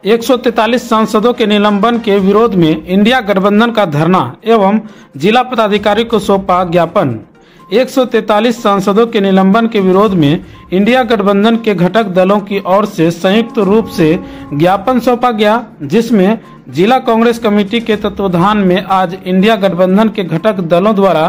143 सांसदों के निलंबन के विरोध में इंडिया गठबंधन का धरना एवं जिला पदाधिकारी को सौंपा ज्ञापन। 143 सांसदों के निलंबन के विरोध में इंडिया गठबंधन के घटक दलों की ओर से संयुक्त रूप से ज्ञापन सौंपा गया, जिसमें जिला कांग्रेस कमेटी के तत्वाधान में आज इंडिया गठबंधन के घटक दलों द्वारा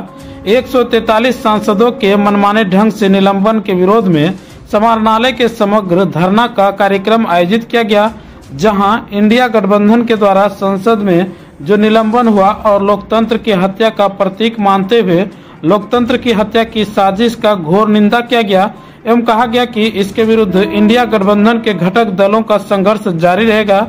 143 सांसदों के मनमाने ढंग से निलंबन के विरोध में समाहरणालय के समग्र धरना का कार्यक्रम आयोजित किया गया, जहां इंडिया गठबंधन के द्वारा संसद में जो निलंबन हुआ और लोकतंत्र की हत्या का प्रतीक मानते हुए लोकतंत्र की हत्या की साजिश का घोर निंदा किया गया एवं कहा गया कि इसके विरुद्ध इंडिया गठबंधन के घटक दलों का संघर्ष जारी रहेगा।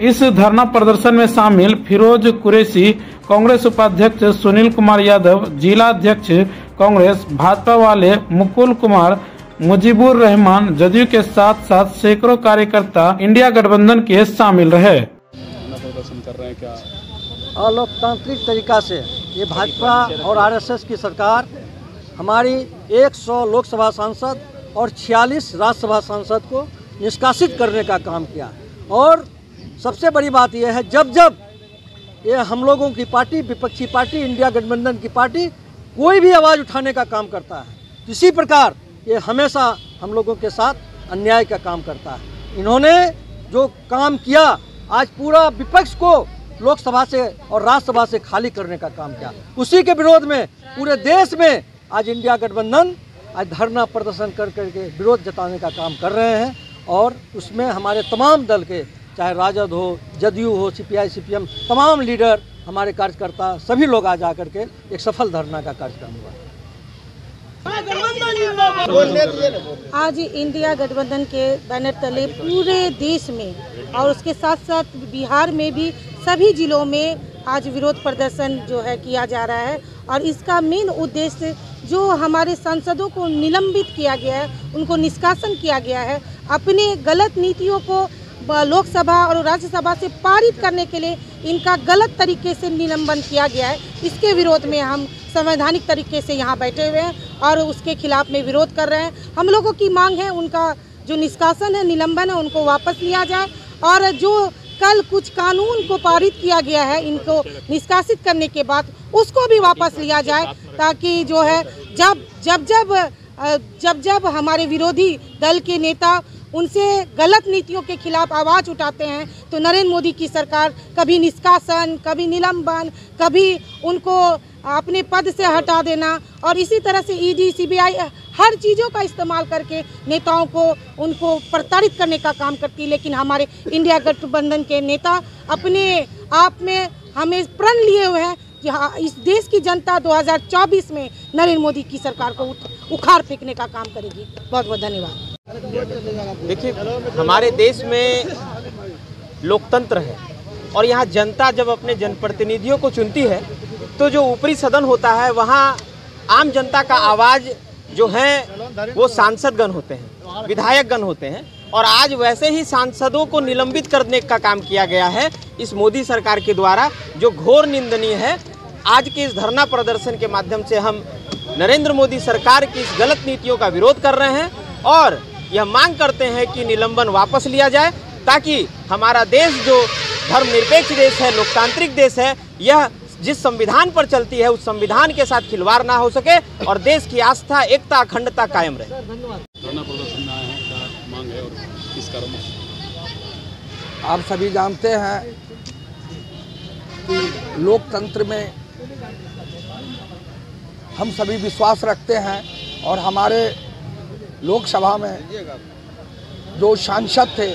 इस धरना प्रदर्शन में शामिल फिरोज कुरैशी, कांग्रेस उपाध्यक्ष सुनील कुमार यादव, जिला अध्यक्ष कांग्रेस भाजपा वाले मुकुल कुमार, मुजीबुर रहमान, जदयू के साथ साथ सैकड़ों कार्यकर्ता इंडिया गठबंधन के शामिल रहे। प्रदर्शन कर रहे हैं क्या? अलोकतांत्रिक तरीका से ये भाजपा और आरएसएस की सरकार हमारी 100 लोकसभा सांसद और 46 राज्यसभा सांसद को निष्कासित करने का काम किया। और सबसे बड़ी बात यह है, जब जब ये हम लोगों की पार्टी, विपक्षी पार्टी, इंडिया गठबंधन की पार्टी कोई भी आवाज़ उठाने का काम करता है, किसी प्रकार ये हमेशा हम लोगों के साथ अन्याय का काम करता है। इन्होंने जो काम किया, आज पूरा विपक्ष को लोकसभा से और राज्यसभा से खाली करने का काम किया, उसी के विरोध में पूरे देश में आज इंडिया गठबंधन आज धरना प्रदर्शन कर करके विरोध जताने का काम कर रहे हैं। और उसमें हमारे तमाम दल के, चाहे राजद हो, जदयू हो, सीपीआई, सीपीएम, तमाम लीडर, हमारे कार्यकर्ता, सभी लोग आज आकर के एक सफल धरना का कार्यक्रम हुआ। आज इंडिया गठबंधन के बैनर तले पूरे देश में और उसके साथ साथ बिहार में भी सभी जिलों में आज विरोध प्रदर्शन जो है किया जा रहा है। और इसका मेन उद्देश्य जो हमारे सांसदों को निलंबित किया गया है, उनको निष्कासन किया गया है, अपने गलत नीतियों को लोकसभा और राज्यसभा से पारित करने के लिए इनका गलत तरीके से निलंबन किया गया है। इसके विरोध में हम संवैधानिक तरीके से यहाँ बैठे हुए हैं और उसके खिलाफ में विरोध कर रहे हैं। हम लोगों की मांग है, उनका जो निष्कासन है, निलंबन है, उनको वापस लिया जाए। और जो कल कुछ कानून को पारित किया गया है इनको निष्कासित करने के बाद, उसको भी वापस लिया जाए, ताकि जो है जब हमारे विरोधी दल के नेता उनसे गलत नीतियों के खिलाफ आवाज़ उठाते हैं तो नरेंद्र मोदी की सरकार कभी निष्कासन, कभी निलंबन, कभी उनको अपने पद से हटा देना और इसी तरह से ईडी, सीबीआई हर चीज़ों का इस्तेमाल करके नेताओं को उनको प्रताड़ित करने का काम करती है। लेकिन हमारे इंडिया गठबंधन के नेता अपने आप में हमें प्रण लिए हुए हैं कि हाँ, इस देश की जनता 2024 में नरेंद्र मोदी की सरकार को उखाड़ फेंकने का काम करेगी। बहुत बहुत धन्यवाद। देखिए, हमारे देश में लोकतंत्र है और यहाँ जनता जब अपने जनप्रतिनिधियों को चुनती है तो जो ऊपरी सदन होता है वहाँ आम जनता का आवाज़ जो है वो सांसदगण होते हैं, विधायकगण होते हैं। और आज वैसे ही सांसदों को निलंबित करने का काम किया गया है इस मोदी सरकार के द्वारा, जो घोर निंदनीय है। आज के इस धरना प्रदर्शन के माध्यम से हम नरेंद्र मोदी सरकार की इस गलत नीतियों का विरोध कर रहे हैं और यह मांग करते हैं कि निलंबन वापस लिया जाए, ताकि हमारा देश जो धर्मनिरपेक्ष देश है, लोकतांत्रिक देश है, यह जिस संविधान पर चलती है उस संविधान के साथ खिलवाड़ ना हो सके और देश की आस्था, एकता, अखंडता कायम रहे। धरना प्रदर्शन में आए हैं, क्या मांग है और किस कारण? आप सभी जानते हैं कि लोकतंत्र में हम सभी विश्वास रखते हैं और हमारे लोकसभा में जो सांसद थे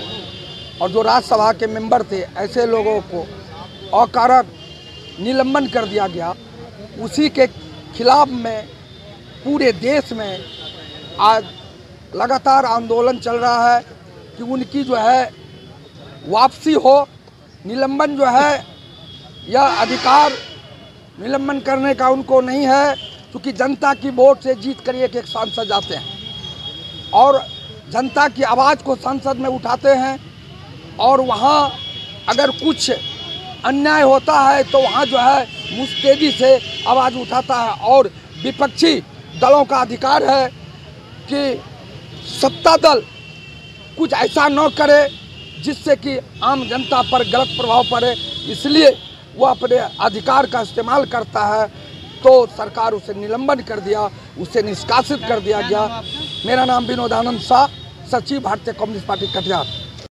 और जो राज्यसभा के मेंबर थे, ऐसे लोगों को अकारण निलंबन कर दिया गया। उसी के खिलाफ में पूरे देश में आज लगातार आंदोलन चल रहा है कि उनकी जो है वापसी हो। निलंबन जो है यह अधिकार निलंबन करने का उनको नहीं है, क्योंकि जनता की वोट से जीत कर एक सांसद जाते हैं और जनता की आवाज़ को संसद में उठाते हैं। और वहाँ अगर कुछ अन्याय होता है तो वहाँ जो है मुस्तैदी से आवाज़ उठाता है। और विपक्षी दलों का अधिकार है कि सत्ता दल कुछ ऐसा न करे जिससे कि आम जनता पर गलत प्रभाव पड़े, इसलिए वो अपने अधिकार का इस्तेमाल करता है, तो सरकार उसे निलंबन कर दिया, उसे निष्कासित कर दिया गया। मेरा नाम विनोदानंद शाह, सचिव भारतीय कम्युनिस्ट पार्टी कटिहार।